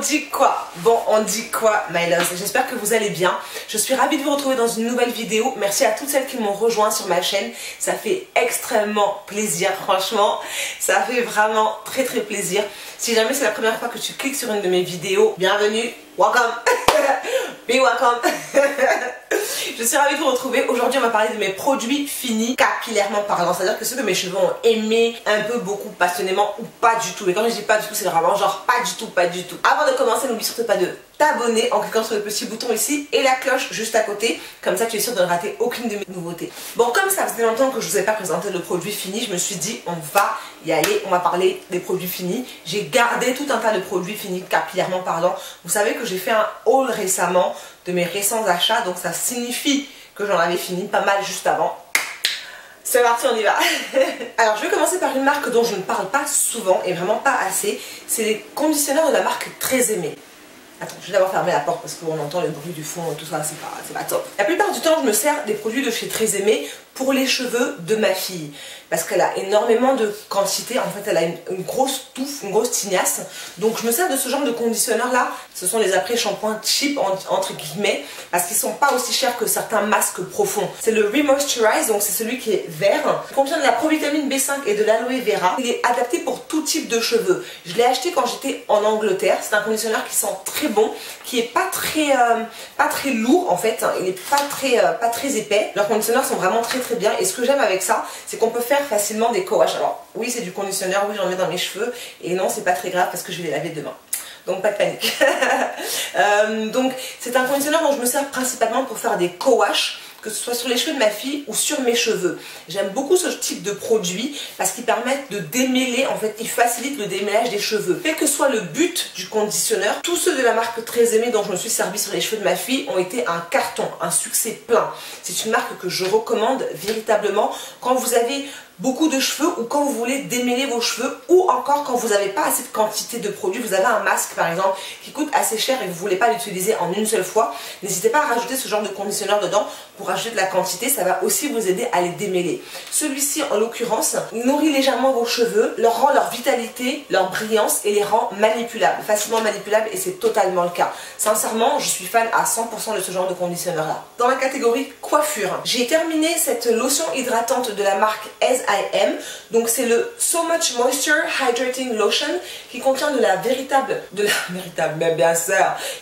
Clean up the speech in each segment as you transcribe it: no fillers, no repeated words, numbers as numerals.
dit quoi? Bon, on dit quoi, my loves? J'espère que vous allez bien. Je suis ravie de vous retrouver dans une nouvelle vidéo. Merci à toutes celles qui m'ont rejoint sur ma chaîne. Ça fait extrêmement plaisir, franchement. Ça fait vraiment très plaisir. Si jamais c'est la première fois que tu cliques sur une de mes vidéos, bienvenue, welcome, be welcome. Je suis ravie de vous retrouver. Aujourd'hui, on va parler de mes produits finis capillairement parlant. C'est-à-dire que ceux que mes cheveux ont aimé un peu, beaucoup, passionnément ou pas du tout. Et quand je dis pas du tout, c'est vraiment genre pas du tout, pas du tout. Avant de commencer, n'oublie surtout pas de t'abonner en cliquant sur le petit bouton ici et la cloche juste à côté. Comme ça, tu es sûr de ne rater aucune de mes nouveautés. Bon, comme ça faisait longtemps que je ne vous ai pas présenté le produit fini, je me suis dit, on va y aller, on va parler des produits finis. J'ai gardé tout un tas de produits finis capillairement parlant. Vous savez que j'ai fait un haul récemment de mes récents achats, donc ça signifie que j'en avais fini pas mal juste avant. C'est parti, on y va. Alors je vais commencer par une marque dont je ne parle pas souvent et vraiment pas assez. C'est les conditionneurs de la marque Très Aimé. Attends, je vais d'abord fermer la porte parce qu'on entend le bruit du fond et tout ça, c'est pas top. La plupart du temps, je me sers des produits de chez Très Aimé pour les cheveux de ma fille. Parce qu'elle a énormément de quantité, en fait elle a une grosse touffe, une grosse tignasse. Donc je me sers de ce genre de conditionneur là. Ce sont les après-shampoings cheap entre guillemets. Parce qu'ils sont pas aussi chers que certains masques profonds. C'est le Remoisturize, donc c'est celui qui est vert. Il contient de la provitamine B5 et de l'aloe vera. Il est adapté pour tout type de cheveux. Je l'ai acheté quand j'étais en Angleterre. C'est un conditionneur qui sent très bon, qui est pas très lourd en fait. Il est pas très épais. Leurs conditionneurs sont vraiment très bien. Et ce que j'aime avec ça, c'est qu'on peut faire facilement des co-wash. Alors oui, c'est du conditionneur, oui, j'en mets dans mes cheveux. Et non, c'est pas très grave parce que je vais les laver demain. Donc pas de panique. Donc c'est un conditionneur dont je me sers principalement pour faire des co-wash, que ce soit sur les cheveux de ma fille ou sur mes cheveux. J'aime beaucoup ce type de produit parce qu'ils permettent de démêler, en fait, ils facilitent le démêlage des cheveux. Quel que soit le but du conditionneur, tous ceux de la marque Très Aimé dont je me suis servi sur les cheveux de ma fille ont été un carton, un succès plein. C'est une marque que je recommande véritablement quand vous avez beaucoup de cheveux ou quand vous voulez démêler vos cheveux ou encore quand vous n'avez pas assez de quantité de produits. Vous avez un masque par exemple qui coûte assez cher et vous ne voulez pas l'utiliser en une seule fois. N'hésitez pas à rajouter ce genre de conditionneur dedans pour rajouter de la quantité. Ça va aussi vous aider à les démêler. Celui-ci en l'occurrence nourrit légèrement vos cheveux, leur rend leur vitalité, leur brillance et les rend manipulables, facilement manipulables, et c'est totalement le cas. Sincèrement, je suis fan à 100% de ce genre de conditionneur là. Dans la catégorie coiffure, j'ai terminé cette lotion hydratante de la marque As I Am. Donc c'est le So Much Moisture Hydrating Lotion qui contient mais bien sûr,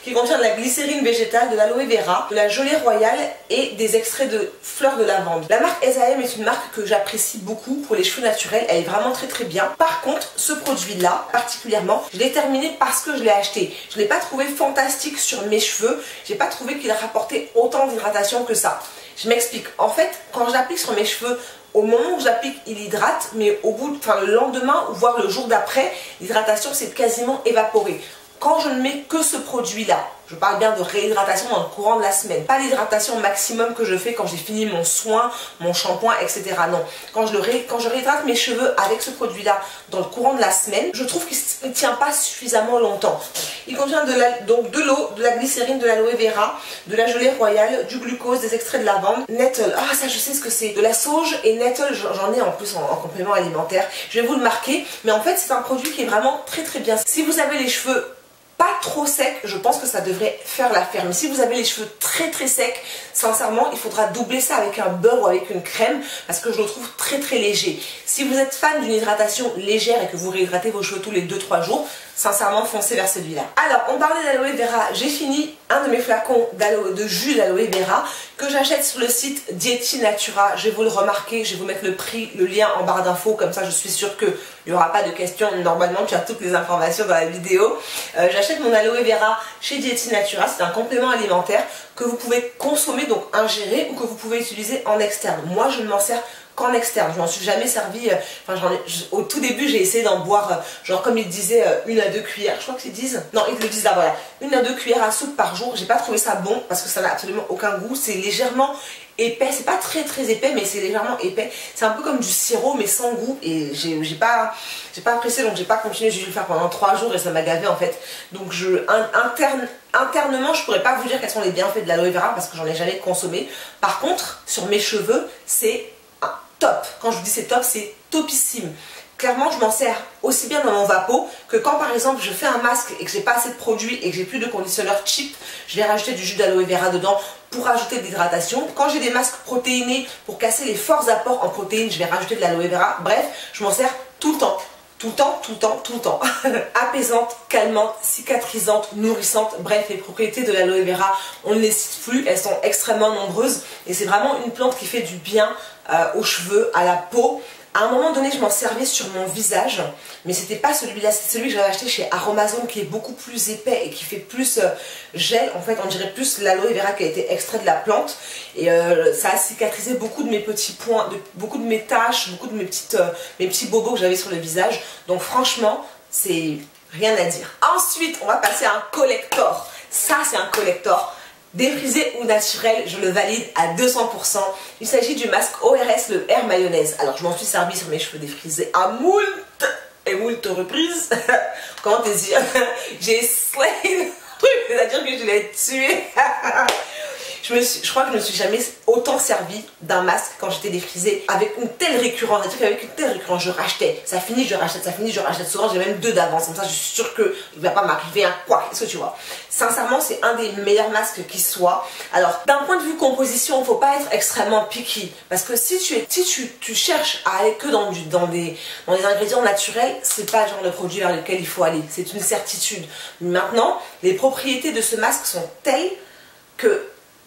qui contient de la glycérine végétale, de l'aloe vera, de la gelée royale et des extraits de fleurs de lavande. La marque As I Am est une marque que j'apprécie beaucoup pour les cheveux naturels. Elle est vraiment très bien. Par contre, ce produit là particulièrement, je l'ai terminé parce que je l'ai acheté. Je ne l'ai pas trouvé fantastique sur mes cheveux. J'ai pas trouvé qu'il rapportait autant d'hydratation que ça. Je m'explique. En fait, quand je l'applique sur mes cheveux, au moment où j'applique, il hydrate, mais le lendemain ou voire le jour d'après, l'hydratation s'est quasiment évaporée. Quand je ne mets que ce produit-là, je parle bien de réhydratation dans le courant de la semaine, pas l'hydratation maximum que je fais quand j'ai fini mon soin, mon shampoing, etc. Non, quand je réhydrate mes cheveux avec ce produit-là dans le courant de la semaine, je trouve qu'il ne tient pas suffisamment longtemps. Il contient de l'eau, de la glycérine, de l'aloe vera, de la gelée royale, du glucose, des extraits de lavande, nettle, ah ça je sais ce que c'est, de la sauge et nettle, j'en ai en plus en complément alimentaire. Je vais vous le marquer, mais en fait c'est un produit qui est vraiment très bien. Si vous avez les cheveux pas trop sec, je pense que ça devrait faire l'affaire. Mais si vous avez les cheveux très secs, sincèrement, il faudra doubler ça avec un beurre ou avec une crème parce que je le trouve très léger. Si vous êtes fan d'une hydratation légère et que vous réhydratez vos cheveux tous les 2-3 jours, sincèrement, foncez vers celui-là. Alors, on parlait d'aloe vera. J'ai fini un de mes flacons de jus d'aloe vera que j'achète sur le site Dieti Natura. Je vais vous le remarquer, je vais vous mettre le prix, le lien en barre d'infos, comme ça je suis sûre qu'il n'y aura pas de questions. Normalement, tu as toutes les informations dans la vidéo. J'achète mon aloe vera chez Dieti Natura. C'est un complément alimentaire que vous pouvez consommer, donc ingérer, ou que vous pouvez utiliser en externe. Moi, je ne m'en sers qu'en externe. Je m'en suis jamais servi. Au tout début, j'ai essayé d'en boire, genre comme ils disaient, 1 à 2 cuillères. Je crois qu'ils disent. Non, ils le disent là, voilà. 1 à 2 cuillères à soupe par jour. J'ai pas trouvé ça bon parce que ça n'a absolument aucun goût. C'est légèrement épais. C'est pas très épais, mais c'est légèrement épais. C'est un peu comme du sirop, mais sans goût. Et j'ai pas apprécié, donc j'ai pas continué. J'ai dû le faire pendant 3 jours et ça m'a gavé en fait. Donc internement, je pourrais pas vous dire quels sont les bienfaits de l'aloe vera parce que j'en ai jamais consommé. Par contre, sur mes cheveux, c'est top. Quand je vous dis c'est top, c'est topissime. clairement je m'en sers aussi bien dans mon vapeau que quand par exemple je fais un masque et que j'ai pas assez de produits et que j'ai plus de conditionneur cheap, je vais rajouter du jus d'aloe vera dedans pour rajouter de l'hydratation. Quand j'ai des masques protéinés pour casser les forts apports en protéines, je vais rajouter de l'aloe vera. Bref, je m'en sers tout le temps. Tout le temps, tout le temps, tout le temps. Apaisante, calmante, cicatrisante, nourrissante. Bref, les propriétés de l'aloe vera, on ne les cite plus, elles sont extrêmement nombreuses. Et c'est vraiment une plante qui fait du bien aux cheveux, à la peau. À un moment donné, je m'en servais sur mon visage, mais c'était pas celui-là, c'est celui que j'avais acheté chez Aromazone qui est beaucoup plus épais et qui fait plus gel. En fait, on dirait plus l'aloe vera qui a été extrait de la plante. Et ça a cicatrisé beaucoup de mes petits points, beaucoup de mes taches, beaucoup de mes petits bobos que j'avais sur le visage. Donc franchement, c'est rien à dire. Ensuite, on va passer à un collector. Ça, c'est un collector. Défrisé ou naturel, je le valide à 200%. Il s'agit du masque ORS, le Air Mayonnaise. Alors, je m'en suis servi sur mes cheveux défrisés à moult et moult reprises. Comment te dire? J'ai slay le truc, c'est-à-dire que je l'ai tué. Je crois que je ne me suis jamais autant servi d'un masque quand j'étais défrisée avec une telle récurrence. C'est-à-dire qu'avec une telle récurrence, je rachetais. Ça finit, je rachète, ça finit, je rachète. Souvent, j'ai même 2 d'avance. Comme ça, je suis sûre qu'il ne va pas m'arriver un quoi. Qu'est-ce que tu vois? Sincèrement, c'est un des meilleurs masques qui soit. Alors, d'un point de vue composition, il ne faut pas être extrêmement picky. Parce que si tu cherches à aller que dans des ingrédients naturels, c'est pas le genre de produit vers lequel il faut aller. C'est une certitude. Maintenant, les propriétés de ce masque sont telles que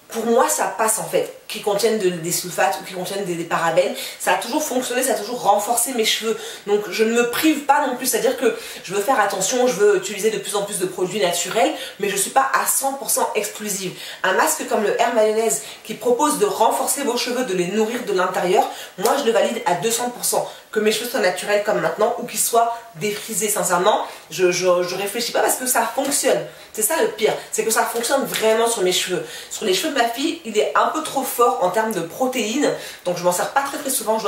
pour moi ça passe en fait, qui contiennent des sulfates ou qui contiennent des parabènes, ça a toujours fonctionné, ça a toujours renforcé mes cheveux, donc je ne me prive pas non plus, c'est à dire que je veux faire attention, je veux utiliser de plus en plus de produits naturels, mais je ne suis pas à 100% exclusive. Un masque comme le Air Mayonnaise qui propose de renforcer vos cheveux, de les nourrir de l'intérieur, moi je le valide à 200%, que mes cheveux soient naturels comme maintenant ou qu'ils soient défrisés. Sincèrement, je réfléchis pas parce que ça fonctionne. C'est ça le pire, c'est que ça fonctionne vraiment sur mes cheveux. Sur les cheveux de ma fille, il est un peu trop fort en termes de protéines, donc je m'en sers pas très souvent. Je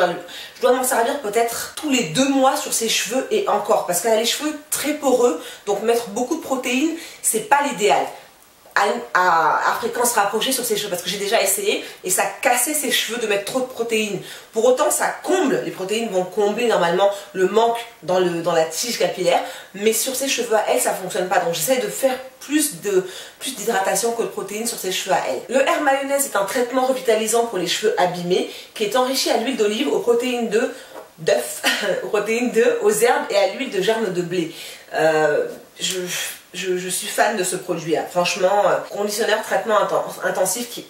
dois m'en servir peut-être tous les 2 mois sur ses cheveux et encore, parce qu'elle a les cheveux très poreux, donc mettre beaucoup de protéines, c'est pas l'idéal. À fréquence rapprochée sur ses cheveux, parce que j'ai déjà essayé et ça cassait ses cheveux de mettre trop de protéines. Pour autant, ça comble, les protéines vont combler normalement le manque dans la tige capillaire, mais sur ses cheveux à elle, ça fonctionne pas. Donc j'essaie de faire plus d'hydratation que de protéines sur ses cheveux à elle. Le Air Mayonnaise est un traitement revitalisant pour les cheveux abîmés qui est enrichi à l'huile d'olive, aux protéines d'œuf, aux protéines d'œufs, aux herbes et à l'huile de germe de blé. Je suis fan de ce produit. Franchement, conditionneur traitement intensif qui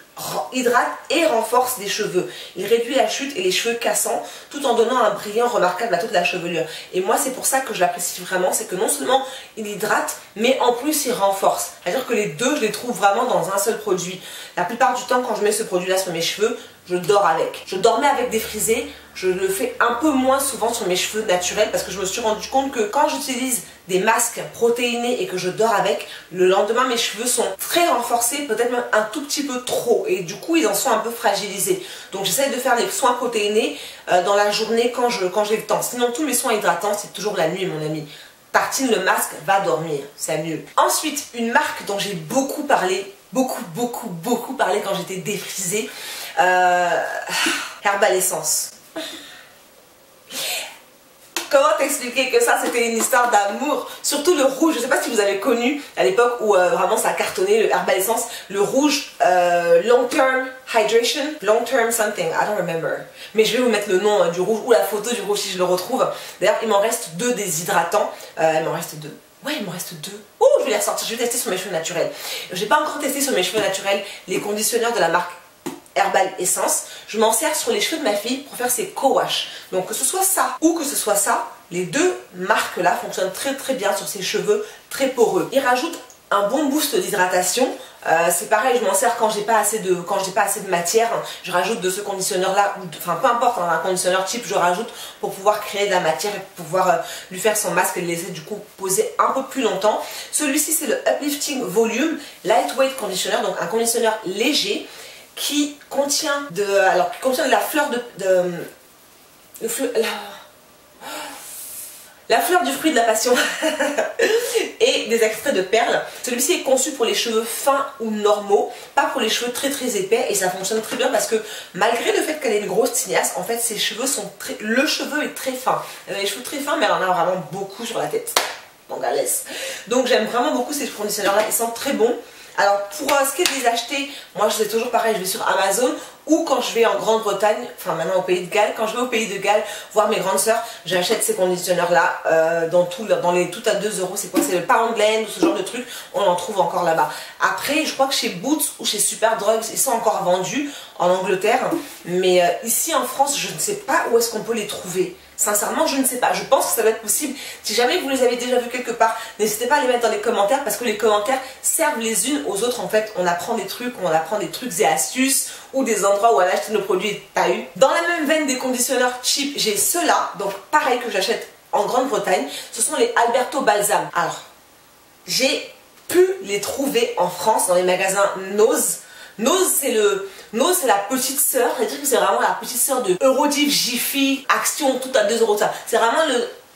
hydrate et renforce les cheveux. Il réduit la chute et les cheveux cassants tout en donnant un brillant remarquable à toute la chevelure. Et moi, c'est pour ça que je l'apprécie vraiment. C'est que non seulement il hydrate, mais en plus il renforce. C'est-à-dire que les deux, je les trouve vraiment dans un seul produit. La plupart du temps, quand je mets ce produit-là sur mes cheveux, je dors avec. Je dormais avec des frisés. Je le fais un peu moins souvent sur mes cheveux naturels parce que je me suis rendu compte que quand j'utilise des masques protéinés et que je dors avec, le lendemain mes cheveux sont très renforcés, peut-être même un tout petit peu trop, et du coup ils en sont un peu fragilisés. Donc j'essaie de faire les soins protéinés dans la journée quand j'ai le temps. Sinon tous mes soins hydratants c'est toujours la nuit, mon ami. Tartine le masque, va dormir, c'est mieux. Ensuite, une marque dont j'ai beaucoup parlé, beaucoup parlé quand j'étais défrisée, Herbal Essence. Comment t'expliquer que ça c'était une histoire d'amour, surtout le rouge. Je sais pas si vous avez connu à l'époque où vraiment ça a cartonné, le Herbal Essence, le rouge long term hydration, long term something, I don't remember, mais je vais vous mettre le nom du rouge ou la photo du rouge si je le retrouve. D'ailleurs il m'en reste 2 déshydratants, il m'en reste 2. Ouais, il me reste 2. Oh, je vais les ressortir, je vais tester sur mes cheveux naturels. J'ai pas encore testé sur mes cheveux naturels les conditionneurs de la marque Herbal Essence. Je m'en sers sur les cheveux de ma fille pour faire ses co-wash. Donc que ce soit ça ou que ce soit ça, les 2 marques là fonctionnent très bien sur ses cheveux très poreux. Ils rajoutent un bon boost d'hydratation. C'est pareil, je m'en sers quand j'ai pas assez de matière, je rajoute de ce conditionneur là, enfin peu importe, hein, un conditionneur type je rajoute pour pouvoir créer de la matière et pour pouvoir lui faire son masque et le laisser du coup poser un peu plus longtemps. Celui-ci c'est le Uplifting Volume Lightweight Conditioner, donc un conditionneur léger qui contient de la fleur La fleur du fruit de la passion et des extraits de perles. Celui-ci est conçu pour les cheveux fins ou normaux, pas pour les cheveux très très épais, et ça fonctionne très bien parce que malgré le fait qu'elle est une grosse tignasse, en fait ses cheveux sont très... le cheveu est très fin. Elle a les cheveux très fins mais elle en a vraiment beaucoup sur la tête. Donc elle laisse. Donc j'aime vraiment beaucoup ces conditionneurs là, ils sont très bons. Alors pour ce qui est de les acheter, moi je fais toujours pareil, je vais sur Amazon ou quand je vais en Grande-Bretagne, enfin maintenant au pays de Galles, quand je vais au pays de Galles voir mes grandes sœurs, j'achète ces conditionneurs là dans les tout à 2 €, c'est quoi, c'est le Poundland ou ce genre de truc, on en trouve encore là-bas. Après je crois que chez Boots ou chez Superdrugs, ils sont encore vendus en Angleterre, mais ici en France je ne sais pas où est-ce qu'on peut les trouver. Sincèrement, je ne sais pas. Je pense que ça doit être possible. Si jamais vous les avez déjà vus quelque part, n'hésitez pas à les mettre dans les commentaires parce que les commentaires servent les unes aux autres. En fait, on apprend des trucs et astuces ou des endroits où aller acheter nos produits pas eu. Dans la même veine des conditionneurs cheap, j'ai ceux-là. Donc, pareil que j'achète en Grande-Bretagne. Ce sont les Alberto Balsam. Alors, j'ai pu les trouver en France dans les magasins Nose. Nose, c'est la petite sœur, c'est-à-dire que c'est vraiment la petite sœur de Eurodiv, Jiffy, Action, tout à 2 €. C'est vraiment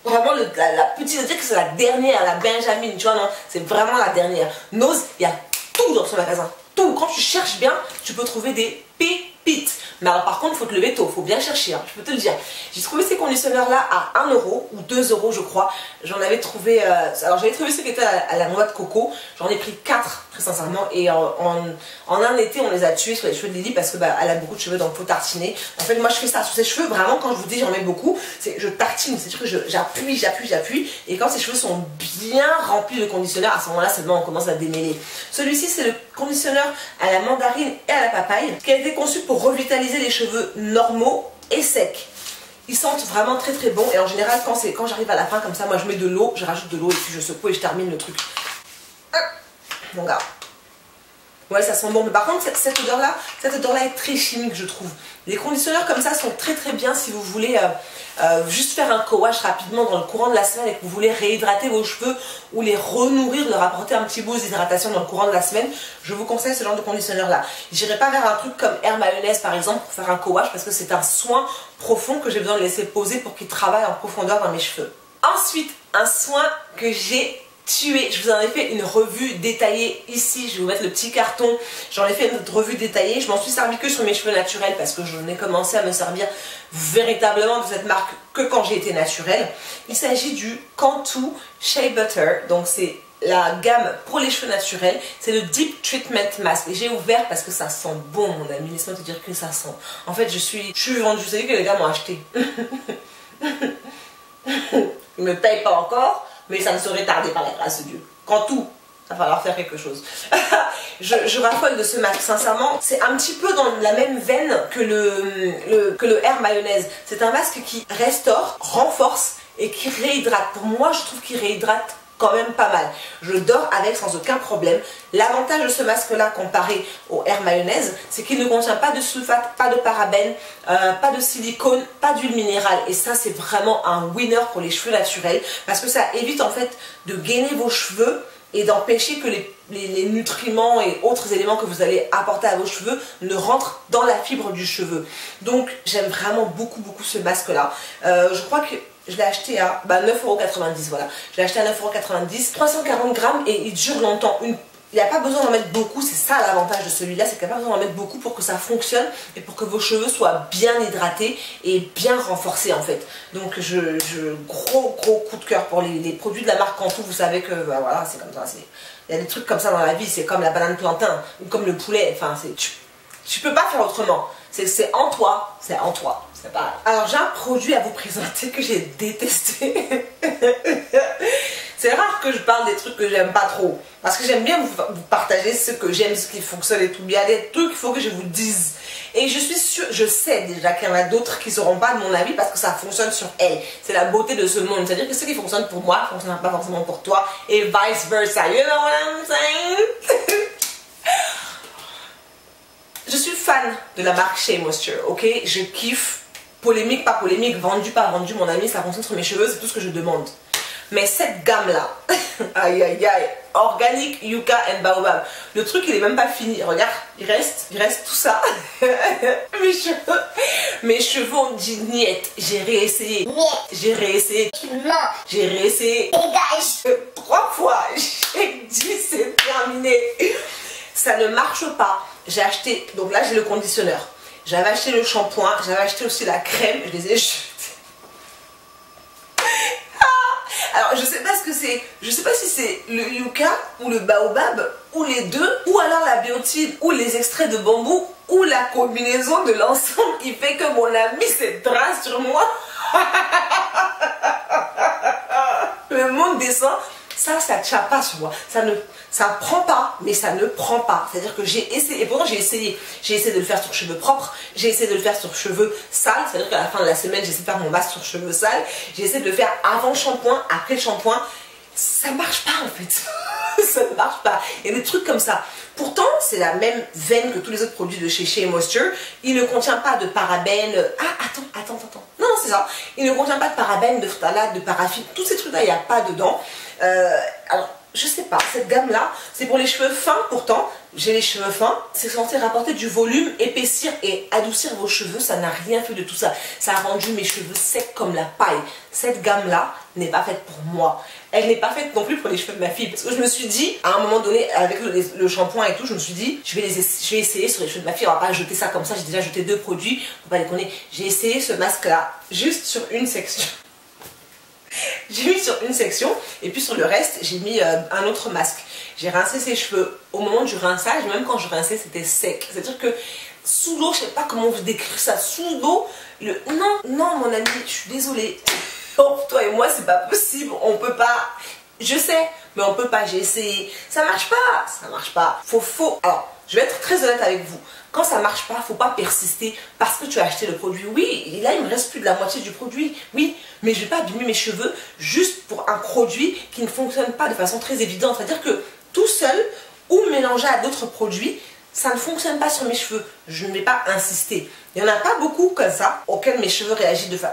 la petite, c'est-à-dire que c'est la dernière, la Benjamin, tu vois, non, c'est vraiment la dernière. Nose, il y a tout dans son magasin, tout. Quand tu cherches bien, tu peux trouver des pépites. Mais alors par contre, il faut te lever tôt, il faut bien chercher, hein, je peux te le dire. J'ai trouvé ces conditionneurs-là à 1 € ou 2 € je crois. J'en avais trouvé, alors j'avais trouvé ceux qui étaient à la noix de coco. J'en ai pris 4 très sincèrement et en un été on les a tués sur les cheveux de Lily parce que elle a beaucoup de cheveux donc faut tartiner. En fait moi je fais ça sur ses cheveux, vraiment quand je vous dis j'en mets beaucoup, je tartine, c'est-à-dire que j'appuie et quand ses cheveux sont bien remplis de conditionneur, à ce moment-là seulement on commence à démêler. Celui-ci c'est le conditionneur à la mandarine et à la papaye qui a été conçu pour revitaliser les cheveux normaux et secs. Ils sentent vraiment très très bon et en général quand j'arrive à la fin comme ça, moi je mets de l'eau, je rajoute de l'eau et puis je secoue et je termine le truc. Mon gars. Ouais, ça sent bon. Mais par contre, cette odeur-là est très chimique, je trouve. Les conditionneurs comme ça sont très très bien si vous voulez juste faire un co-wash rapidement dans le courant de la semaine et que vous voulez réhydrater vos cheveux ou les renourrir, leur apporter un petit boost d'hydratation dans le courant de la semaine. Je vous conseille ce genre de conditionneur-là. J'irai pas vers un truc comme Air Mayonnaise par exemple pour faire un co-wash parce que c'est un soin profond que j'ai besoin de laisser poser pour qu'il travaille en profondeur dans mes cheveux. Ensuite, un soin que j'ai tué. Je vous en ai fait une revue détaillée ici, je vais vous mettre le petit carton, j'en ai fait une revue détaillée, je m'en suis servi que sur mes cheveux naturels parce que je n'ai commencé à me servir véritablement de cette marque que quand j'ai été naturelle. Il s'agit du Cantu Shea Butter, donc c'est la gamme pour les cheveux naturels, c'est le Deep Treatment Mask et j'ai ouvert parce que ça sent bon mon ami, laisse-moi te dire que ça sent. En fait je suis vendue, vous savez que les gars m'ont acheté. Ils me payent pas encore, mais ça ne serait tardé par la grâce de Dieu. Quand tout, ça va falloir faire quelque chose. je raffole de ce masque, sincèrement. C'est un petit peu dans la même veine que le Air Mayonnaise. C'est un masque qui restaure, renforce et qui réhydrate. Pour moi, je trouve qu'il réhydrate quand même pas mal. Je dors avec sans aucun problème. L'avantage de ce masque là comparé au Air Mayonnaise, c'est qu'il ne contient pas de sulfate, pas de parabènes, pas de silicone, pas d'huile minérale et ça c'est vraiment un winner pour les cheveux naturels parce que ça évite en fait de gainer vos cheveux et d'empêcher que les nutriments et autres éléments que vous allez apporter à vos cheveux ne rentrent dans la fibre du cheveu. Donc j'aime vraiment beaucoup ce masque là. Je crois que je l'ai acheté à 9,90 €, voilà. Je l'ai acheté à 9,90 €, 340 grammes et il dure longtemps. Il n'y a pas besoin d'en mettre beaucoup, c'est ça l'avantage de celui-là, c'est qu'il n'y a pas besoin d'en mettre beaucoup pour que ça fonctionne et pour que vos cheveux soient bien hydratés et bien renforcés en fait. Donc gros coup de cœur pour les produits de la marque Cantu, vous savez que voilà, c'est comme ça. Il y a des trucs comme ça dans la vie, c'est comme la banane plantain ou comme le poulet, enfin tu peux pas faire autrement. C'est en toi, c'est en toi. Alors j'ai un produit à vous présenter que j'ai détesté. C'est rare que je parle des trucs que j'aime pas trop. Parce que j'aime bien vous partager ce que j'aime, ce qui fonctionne et tout. Il y a des trucs qu'il faut que je vous dise. Et je suis sûre, je sais déjà qu'il y en a d'autres qui ne seront pas de mon avis parce que ça fonctionne sur elles. C'est la beauté de ce monde. C'est-à-dire que ce qui fonctionne pour moi ne fonctionnera pas forcément pour toi. Et vice versa. You know what I'm saying? Je suis fan de la marque Shea Moisture, ok? Je kiffe. Polémique, pas polémique, vendu, pas vendu, mon ami, ça fonctionne sur mes cheveux, c'est tout ce que je demande. Mais cette gamme-là, aïe aïe aïe, organique, yucca and baobab. Le truc, il est même pas fini. Regarde, il reste tout ça. Mes cheveux ont dit niette. J'ai réessayé. J'ai réessayé. J'ai réessayé. 3 fois. J'ai dit c'est terminé. Ça ne marche pas. J'ai acheté, donc là j'ai le conditionneur. J'avais acheté le shampoing, j'avais acheté aussi la crème, je les ai jetées. Alors je sais pas ce que c'est, je sais pas si c'est le yucca ou le baobab ou les deux, ou alors la biotine ou les extraits de bambou ou la combinaison de l'ensemble qui fait que mon ami s'est trace sur moi. Le monde descend. Ça tient pas sur moi, ça prend pas, mais ça ne prend pas. C'est-à-dire que j'ai essayé, et pourtant j'ai essayé de le faire sur cheveux propres, j'ai essayé de le faire sur cheveux sales, c'est-à-dire qu'à la fin de la semaine, j'ai essayé de faire mon masque sur cheveux sales, j'ai essayé de le faire avant le shampoing, après le shampoing, ça marche pas en fait. Ça ne marche pas. Il y a des trucs comme ça. Pourtant, c'est la même veine que tous les autres produits de chez Shea Moisture. Il ne contient pas de parabènes. Ah, attends. Non, c'est ça. Il ne contient pas de parabènes, de phtalate, de paraffine. Tous ces trucs-là, il n'y a pas dedans. Alors, je sais pas. Cette gamme-là, c'est pour les cheveux fins. Pourtant, j'ai les cheveux fins. C'est censé rapporter du volume, épaissir et adoucir vos cheveux. Ça n'a rien fait de tout ça. Ça a rendu mes cheveux secs comme la paille. Cette gamme-là n'est pas faite pour moi. Elle n'est pas faite non plus pour les cheveux de ma fille. Parce que je me suis dit, à un moment donné, avec le shampoing et tout, je me suis dit, je vais essayer sur les cheveux de ma fille. On va pas jeter ça comme ça. J'ai déjà jeté 2 produits. Faut pas déconner. J'ai essayé ce masque-là, juste sur une section. J'ai mis sur une section et puis sur le reste j'ai mis un autre masque. J'ai rincé ses cheveux. Au moment du rinçage, même quand je rinçais, c'était sec. C'est à dire que sous l'eau, je sais pas comment vous décrire ça, sous l'eau, non mon ami, je suis désolée. Oh, toi et moi c'est pas possible, on peut pas. Je sais, mais on peut pas, j'ai essayé. Ça marche pas. Faut. Alors, je vais être très honnête avec vous. Quand ça marche pas, faut pas persister parce que tu as acheté le produit. Oui, et là il me reste plus de la moitié du produit. Oui, mais je vais pas abîmer mes cheveux juste pour un produit qui ne fonctionne pas de façon très évidente. C'est-à-dire que tout seul ou mélangé à d'autres produits, ça ne fonctionne pas sur mes cheveux. Je ne vais pas insister. Il n'y en a pas beaucoup comme ça auxquels mes cheveux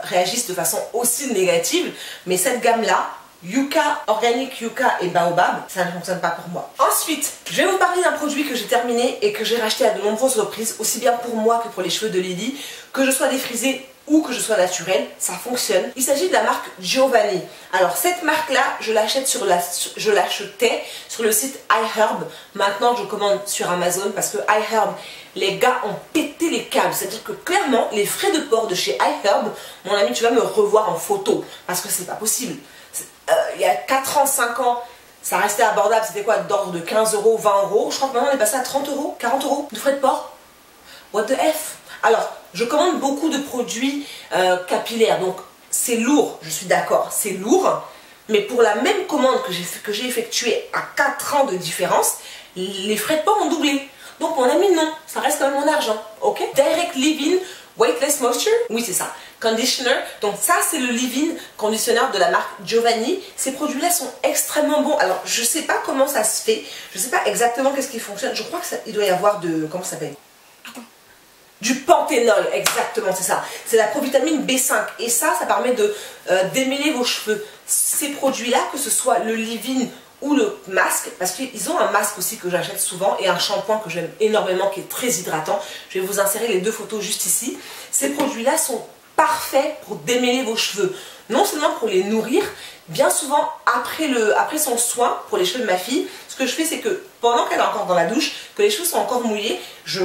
réagissent de façon aussi négative. Mais cette gamme-là, yucca, organique yucca et baobab, ça ne fonctionne pas pour moi. Ensuite, je vais vous parler d'un produit que j'ai terminé et que j'ai racheté à de nombreuses reprises, aussi bien pour moi que pour les cheveux de Lily, que je sois défrisée ou que je sois naturelle, ça fonctionne. Il s'agit de la marque Giovanni. Alors cette marque-là, je l'achetais sur le site iHerb. Maintenant, je commande sur Amazon parce que iHerb, les gars ont pété les câbles. C'est-à-dire que clairement, les frais de port de chez iHerb, mon ami, tu vas me revoir en photo parce que c'est pas possible. Il y a 4 ans, 5 ans, ça restait abordable. C'était quoi, d'ordre de 15 €, 20 €. Je crois que maintenant on est passé à 30 €, 40 € de frais de port. What the F? Alors, je commande beaucoup de produits capillaires, donc c'est lourd, je suis d'accord, c'est lourd. Mais pour la même commande que j'ai effectuée à 4 ans de différence, les frais de port ont doublé. Donc mon ami, non, ça reste quand même mon argent, ok? Direct Leave-In Weightless Moisture, oui c'est ça. Conditioner, donc ça c'est le leave-in conditionneur de la marque Giovanni. Ces produits là sont extrêmement bons. Alors je sais pas comment ça se fait, je sais pas exactement qu'est-ce qui fonctionne. Je crois qu'il doit y avoir de, comment ça s'appelle, du panthénol, exactement, c'est ça. C'est la provitamine B5 et ça permet de démêler vos cheveux. Ces produits là, que ce soit le leave-in ou le masque, parce qu'ils ont un masque aussi que j'achète souvent et un shampoing que j'aime énormément qui est très hydratant. Je vais vous insérer les 2 photos juste ici. Ces produits là sont parfait pour démêler vos cheveux, non seulement pour les nourrir, bien souvent après son soin pour les cheveux de ma fille, ce que je fais c'est que pendant qu'elle est encore dans la douche, que les cheveux sont encore mouillés, je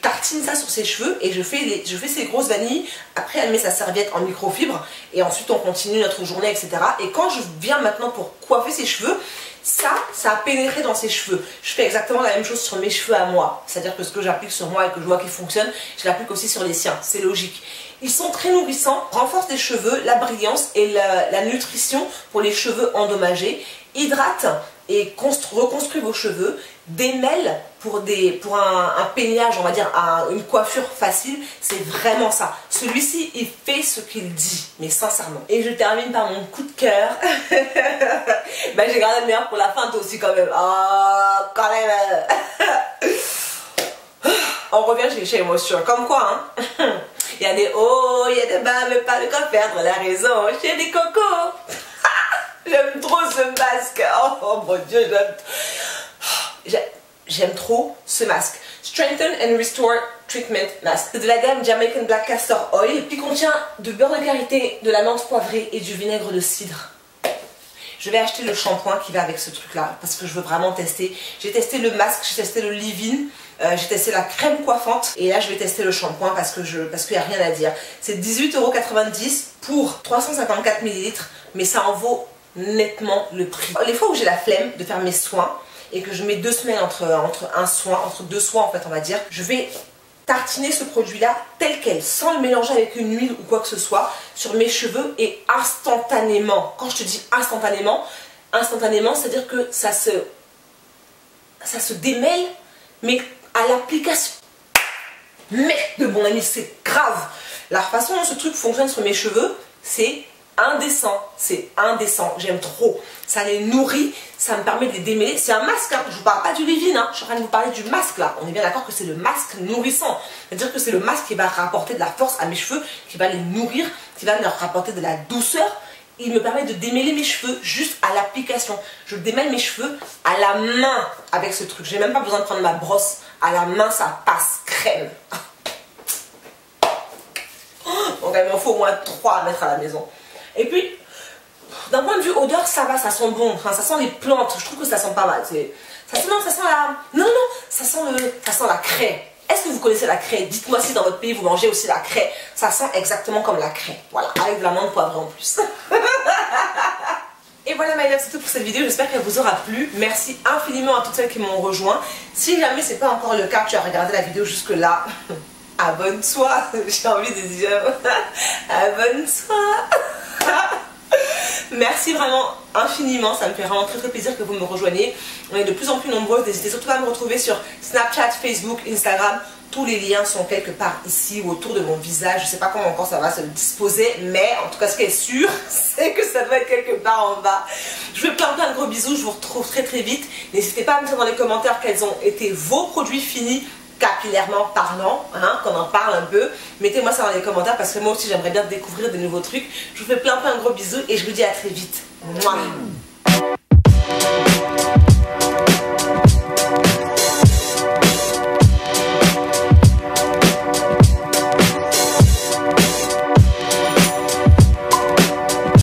tartine ça sur ses cheveux et je fais ses grosses vanilles. Après elle met sa serviette en microfibre et ensuite on continue notre journée, etc. Et quand je viens maintenant pour coiffer ses cheveux, ça a pénétré dans ses cheveux. Je fais exactement la même chose sur mes cheveux à moi. C'est-à-dire que ce que j'applique sur moi et que je vois qu'il fonctionne, je l'applique aussi sur les siens. C'est logique. Ils sont très nourrissants, renforcent les cheveux, la brillance et la nutrition pour les cheveux endommagés, hydratent et reconstruit vos cheveux, démêle pour un peignage, on va dire, une coiffure facile. C'est vraiment ça. Celui-ci, il fait ce qu'il dit, mais sincèrement. Et je termine par mon coup de cœur. Ben, j'ai gardé le meilleur pour la fin, toi aussi quand même. Oh, quand même. On revient chez Shea Moisture, comme quoi, hein. Il y a des hauts, il y a des bas, mais pas de quoi perdre la raison. Chez des cocos. J'aime ce masque. Oh mon Dieu, j'aime trop ce masque. Strengthen and Restore Treatment Mask. C'est de la gamme Jamaican Black Castor Oil qui contient de beurre de karité, de la menthe poivrée et du vinaigre de cidre. Je vais acheter le shampoing qui va avec ce truc là parce que je veux vraiment tester. J'ai testé le masque, j'ai testé le leave-in, j'ai testé la crème coiffante et là je vais tester le shampoing parce qu'il n'y a rien à dire. C'est 18,90 € pour 354 ml, mais ça en vaut nettement le prix. Les fois où j'ai la flemme de faire mes soins et que je mets 2 semaines entre deux soins en fait on va dire, je vais tartiner ce produit là tel quel, sans le mélanger avec une huile ou quoi que ce soit, sur mes cheveux et instantanément. Quand je te dis instantanément, c'est à dire que ça se démêle, mais à l'application. Mais de mon ami, c'est grave. La façon dont ce truc fonctionne sur mes cheveux, c'est indécent, j'aime trop. Ça les nourrit, ça me permet de les démêler. C'est un masque, hein. Je vous parle pas du leave-in, hein. Je suis en train de vous parler du masque là. On est bien d'accord que c'est le masque nourrissant. C'est-à-dire que c'est le masque qui va rapporter de la force à mes cheveux, qui va les nourrir, qui va leur rapporter de la douceur. Il me permet de démêler mes cheveux juste à l'application. Je démêle mes cheveux à la main avec ce truc. J'ai même pas besoin de prendre ma brosse. À la main, ça passe crème. Donc il m'en faut au moins 3 à mettre à la maison. Et puis, d'un point de vue odeur, ça va, ça sent bon. Enfin, ça sent les plantes. Je trouve que ça sent pas mal. Ça sent la... Non, ça sent la craie. Est-ce que vous connaissez la craie? Dites-moi si dans votre pays vous mangez aussi la craie. Ça sent exactement comme la craie. Voilà, avec de la menthe poivrée en plus. Et voilà my love, c'est tout pour cette vidéo, j'espère qu'elle vous aura plu. Merci infiniment à toutes celles qui m'ont rejoint. Si jamais c'est pas encore le cas, tu as regardé la vidéo jusque là, abonne-toi, j'ai envie de dire, abonne-toi. Merci vraiment infiniment, ça me fait vraiment très plaisir que vous me rejoigniez. On est de plus en plus nombreuses, n'hésitez surtout pas à me retrouver sur Snapchat, Facebook, Instagram. Tous les liens sont quelque part ici ou autour de mon visage. Je ne sais pas comment encore ça va se disposer, mais en tout cas ce qui est sûr, c'est que ça doit être quelque part en bas. Je vous fais plein de gros bisous, je vous retrouve très vite. N'hésitez pas à me dire dans les commentaires quels ont été vos produits finis, capillairement parlant, hein, qu'on en parle un peu. Mettez-moi ça dans les commentaires parce que moi aussi j'aimerais bien découvrir de nouveaux trucs. Je vous fais plein de gros bisous et je vous dis à très vite. Mouah.